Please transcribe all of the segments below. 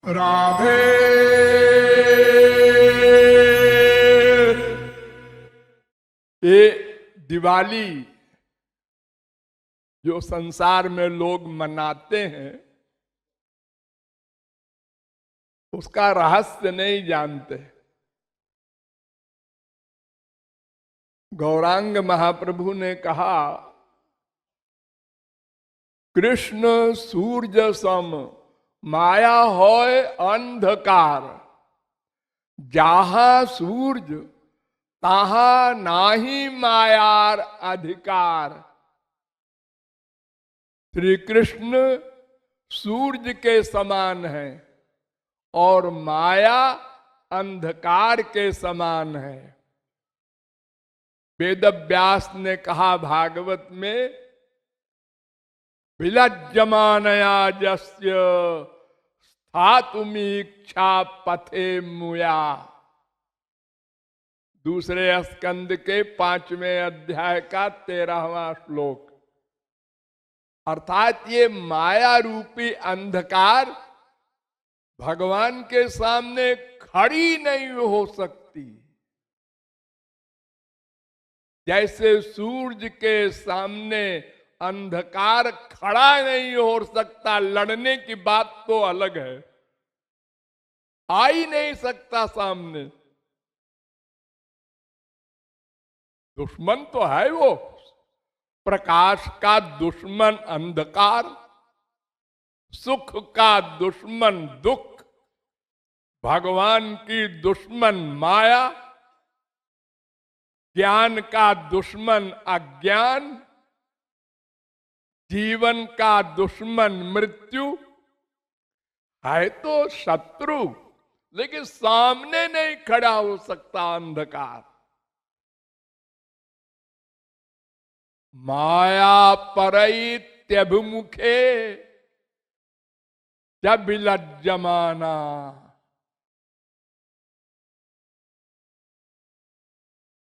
राधे। ये दिवाली जो संसार में लोग मनाते हैं उसका रहस्य नहीं जानते। गौरांग महाप्रभु ने कहा, कृष्ण सूर्य सम माया होय अंधकार, जहां सूर्य तहां नाही मायार अधिकार। श्री कृष्ण सूर्य के समान है और माया अंधकार के समान है। वेद व्यास ने कहा भागवत में, विलज्जमानया जस्य स्थातुमीक्षा पथे मुया। दूसरे स्कंद के 5वें अध्याय का 13वां श्लोक। अर्थात ये माया रूपी अंधकार भगवान के सामने खड़ी नहीं हो सकती। जैसे सूर्य के सामने अंधकार खड़ा नहीं हो सकता, लड़ने की बात तो अलग है, आ ही नहीं सकता सामने। दुश्मन तो है वो, प्रकाश का दुश्मन अंधकार, सुख का दुश्मन दुख, भगवान की दुश्मन माया, ज्ञान का दुश्मन अज्ञान, जीवन का दुश्मन मृत्यु। है तो शत्रु, लेकिन सामने नहीं खड़ा हो सकता अंधकार। माया परैत्यभिमुखे जब विलज्जमाना।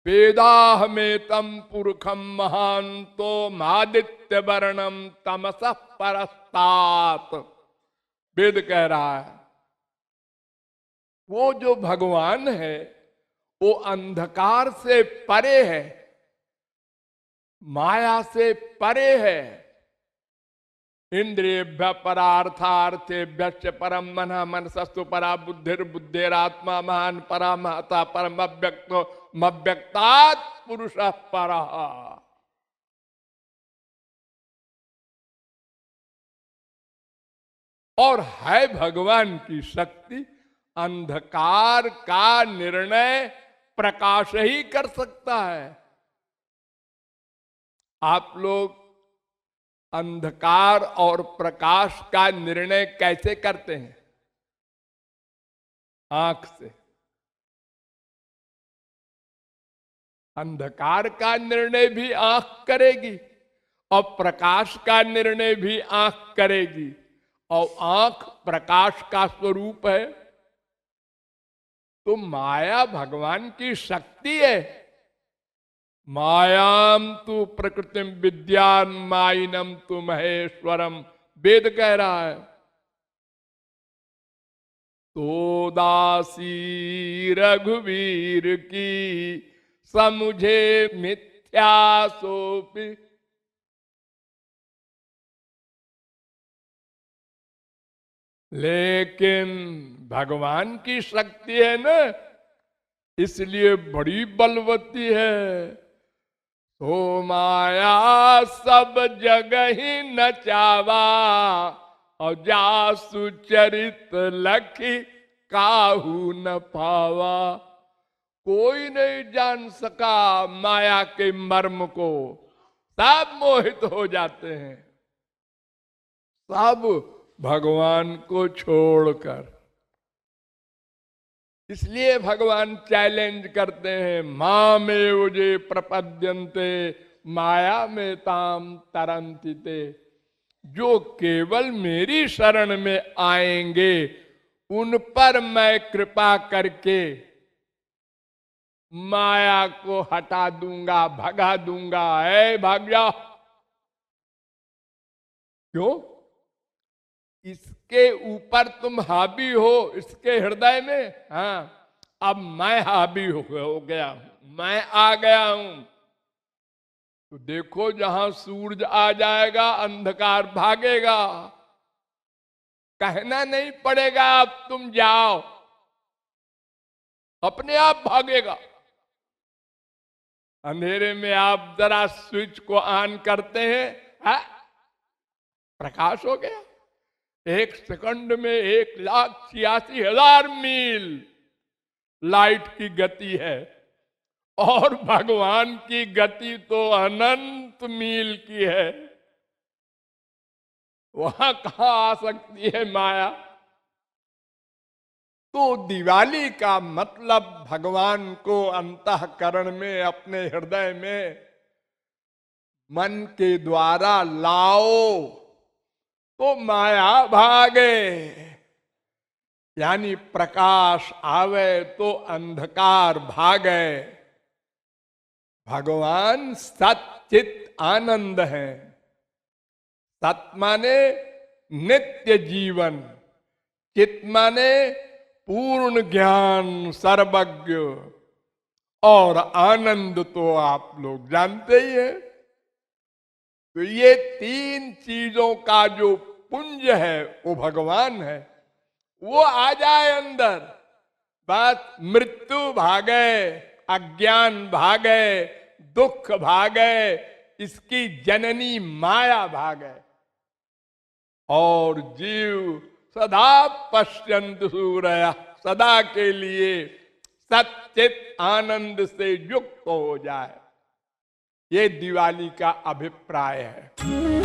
वेदाहमेतम पुरुषम महांतो मादित्य वर्णम तमसः परस्तात। वेद कह रहा है वो जो भगवान है वो अंधकार से परे है, माया से परे है। इंद्रियभ्य परार्थार्थेभ्य परम मनः मनसस्तु परा बुद्धिर्बुद्धिरात्मा महान परा महता परम अव्यक्तो मव्यक्तात् पुरुषः परः। और है भगवान की शक्ति। अंधकार का निर्णय प्रकाश ही कर सकता है। आप लोग अंधकार और प्रकाश का निर्णय कैसे करते हैं? आंख से। अंधकार का निर्णय भी आंख करेगी और प्रकाश का निर्णय भी आंख करेगी, और आंख प्रकाश का स्वरूप है। तो माया भगवान की शक्ति है। मायाम तु प्रकृतिम विद्यान माइनम तु महेश्वरम, वेद कह रहा है। तो दासी रघुवीर की समुझे मिथ्या सोपी। लेकिन भगवान की शक्ति है ना, इसलिए बड़ी बलवती है। तो माया सब जगह ही नचावा, और जासु चरित लखी काहू न पावा। कोई नहीं जान सका माया के मर्म को, सब मोहित हो जाते हैं, सब भगवान को छोड़कर। इसलिए भगवान चैलेंज करते हैं, मां में उजे प्रपद्यन्ते माया में ताम तरंतिते। जो केवल मेरी शरण में आएंगे उन पर मैं कृपा करके माया को हटा दूंगा, भगा दूंगा। भाग जाओ। क्यों? इसके ऊपर तुम हावी हो, इसके हृदय में, हाँ अब मैं हावी हो गया हूं, मैं आ गया हूं। तो देखो जहां सूरज आ जाएगा अंधकार भागेगा, कहना नहीं पड़ेगा अब तुम जाओ, अपने आप भागेगा। अंधेरे में आप जरा स्विच को ऑन करते हैं, प्रकाश हो गया। 1 सेकंड में 1,86,000 मील लाइट की गति है, और भगवान की गति तो अनंत मील की है। वहां कहां आ सकती है माया? तो दिवाली का मतलब भगवान को अंतःकरण में, अपने हृदय में मन के द्वारा लाओ तो माया भागे, यानी प्रकाश आवे तो अंधकार भागे। भगवान सच्चित आनंद है। सत माने नित्य जीवन, चित माने पूर्ण ज्ञान, सर्वज्ञ, और आनंद तो आप लोग जानते ही हैं। तो ये 3 चीजों का जो पुंज है वो भगवान है। वो आ जाए अंदर, बस मृत्यु भागे, अज्ञान भागे, दुख भागे, इसकी जननी माया भागे, और जीव सदा पश्यंत सूर्य, सदा के लिए सच्चित आनंद से युक्त हो जाए। ये दिवाली का अभिप्राय है।